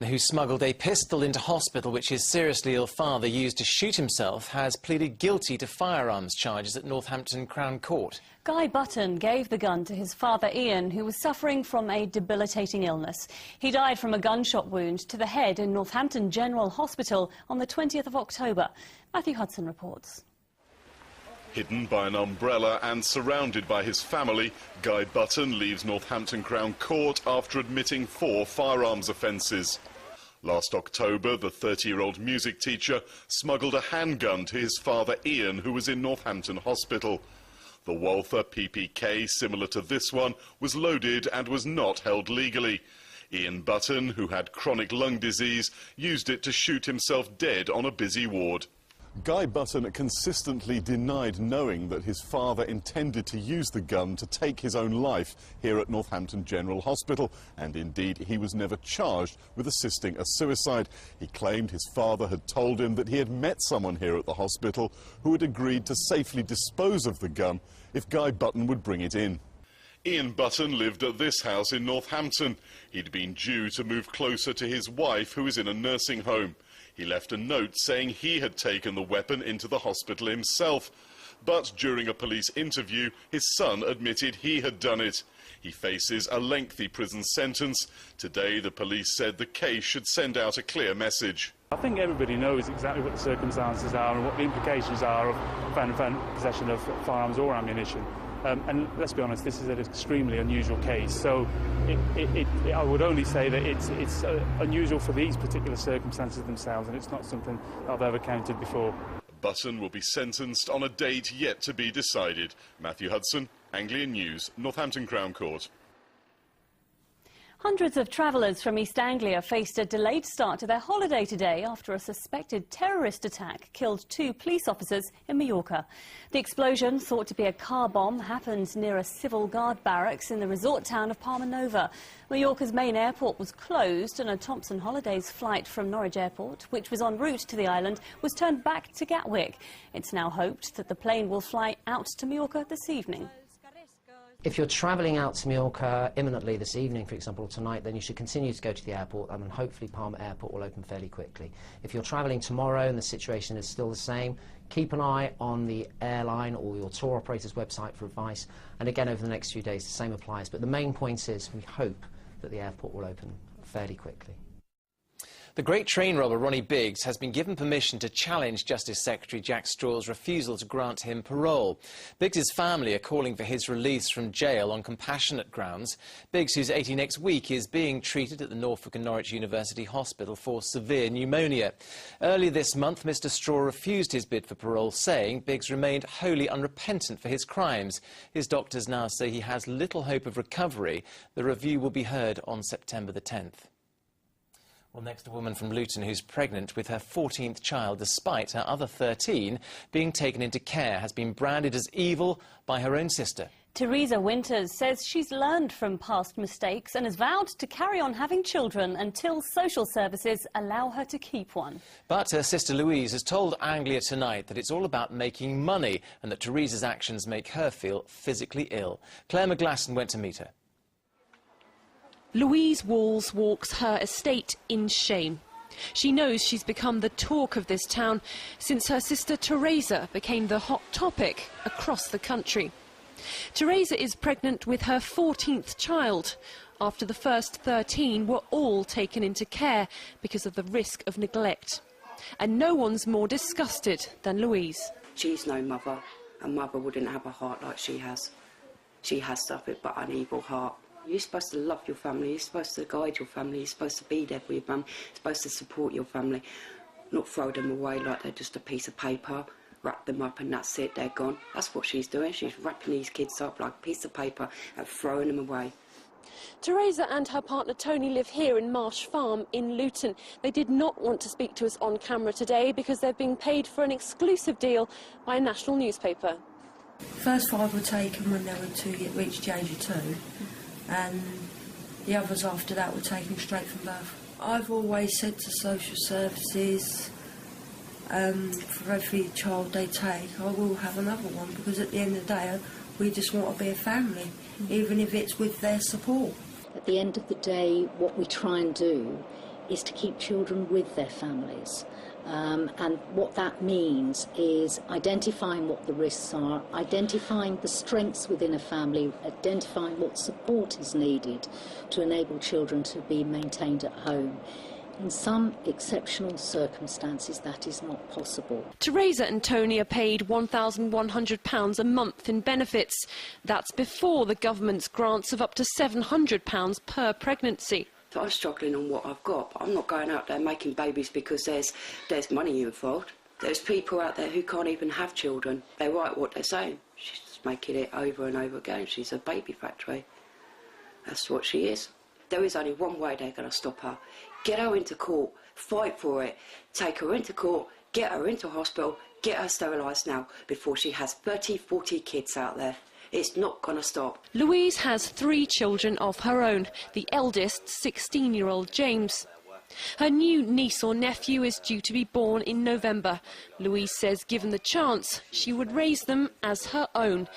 Who smuggled a pistol into hospital which his seriously ill father used to shoot himself has pleaded guilty to firearms charges at Northampton Crown Court. Guy Button gave the gun to his father Ian, who was suffering from a debilitating illness. He died from a gunshot wound to the head in Northampton General Hospital on the 20th of October. Matthew Hudson reports. Hidden by an umbrella and surrounded by his family, Guy Button leaves Northampton Crown Court after admitting 4 firearms offences. Last October, the 30-year-old music teacher smuggled a handgun to his father Ian, who was in Northampton Hospital. The Walther PPK, similar to this one, was loaded and was not held legally. Ian Button, who had chronic lung disease, used it to shoot himself dead on a busy ward. Guy Button consistently denied knowing that his father intended to use the gun to take his own life here at Northampton General Hospital, and indeed he was never charged with assisting a suicide. He claimed his father had told him that he had met someone here at the hospital who had agreed to safely dispose of the gun if Guy Button would bring it in. Ian Button lived at this house in Northampton. He'd been due to move closer to his wife, who was in a nursing home. He left a note saying he had taken the weapon into the hospital himself. But during a police interview, his son admitted he had done it. He faces a lengthy prison sentence. Today, the police said the case should send out a clear message. I think everybody knows exactly what the circumstances are and what the implications are of possession of firearms or ammunition. And let's be honest, this is an extremely unusual case, so I would only say that it's unusual for these particular circumstances themselves, and it's not something I've ever counted before. Button will be sentenced on a date yet to be decided. Matthew Hudson, Anglia News, Northampton Crown Court. Hundreds of travellers from East Anglia faced a delayed start to their holiday today after a suspected terrorist attack killed 2 police officers in Majorca. The explosion, thought to be a car bomb, happened near a civil guard barracks in the resort town of Palma Nova. Majorca's main airport was closed and a Thomson Holidays flight from Norwich Airport, which was en route to the island, was turned back to Gatwick. It's now hoped that the plane will fly out to Majorca this evening. If you're travelling out to Majorca imminently this evening, for example, or tonight, then you should continue to go to the airport, and hopefully Palma Airport will open fairly quickly. If you're travelling tomorrow and the situation is still the same, keep an eye on the airline or your tour operator's website for advice. And again, over the next few days, the same applies. But the main point is we hope that the airport will open fairly quickly. The great train robber Ronnie Biggs has been given permission to challenge Justice Secretary Jack Straw's refusal to grant him parole. Biggs's family are calling for his release from jail on compassionate grounds. Biggs, who's 80 next week, is being treated at the Norfolk and Norwich University Hospital for severe pneumonia. Earlier this month, Mr Straw refused his bid for parole, saying Biggs remained wholly unrepentant for his crimes. His doctors now say he has little hope of recovery. The review will be heard on September the 10th. Well, next, a woman from Luton who's pregnant with her 14th child, despite her other 13 being taken into care, has been branded as evil by her own sister. Teresa Winters says she's learned from past mistakes and has vowed to carry on having children until social services allow her to keep one. But her sister Louise has told Anglia Tonight that it's all about making money and that Teresa's actions make her feel physically ill. Claire McGlasson went to meet her. Louise Walls walks her estate in shame. She knows she's become the talk of this town since her sister Teresa became the hot topic across the country. Teresa is pregnant with her 14th child, after the first 13 were all taken into care because of the risk of neglect. And no one's more disgusted than Louise. She's no mother. A mother wouldn't have a heart like she has. She has suffered but an evil heart. You're supposed to love your family, you're supposed to guide your family, you're supposed to be there for your mum, you're supposed to support your family, not throw them away like they're just a piece of paper, wrap them up and that's it, they're gone. That's what she's doing, she's wrapping these kids up like a piece of paper and throwing them away. Teresa and her partner Tony live here in Marsh Farm in Luton. They did not want to speak to us on camera today because they're being paid for an exclusive deal by a national newspaper. First 5 were taken when they were reached the age of 2. And the others after that were taken straight from birth. I've always said to social services, for every child they take, I will have another one, because at the end of the day, we just want to be a family, even if it's with their support. At the end of the day, what we try and do is to keep children with their families. And what that means is identifying what the risks are, identifying the strengths within a family, identifying what support is needed to enable children to be maintained at home. In some exceptional circumstances, that is not possible. Teresa and Tony are paid £1,100 a month in benefits. That's before the government's grants of up to £700 per pregnancy. I'm struggling on what I've got, but I'm not going out there making babies because there's money involved. There's people out there who can't even have children. They write what they're saying. She's just making it over and over again. She's a baby factory. That's what she is. There is only one way they're going to stop her. Get her into court, fight for it, take her into court, get her into hospital, get her sterilised now before she has 30, 40 kids out there. It's not going to stop. Louise has 3 children of her own, the eldest 16-year-old James. Her new niece or nephew is due to be born in November. Louise says given the chance, she would raise them as her own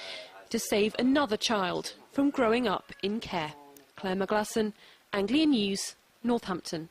to save another child from growing up in care. Claire McGlasson, Anglia News, Northampton.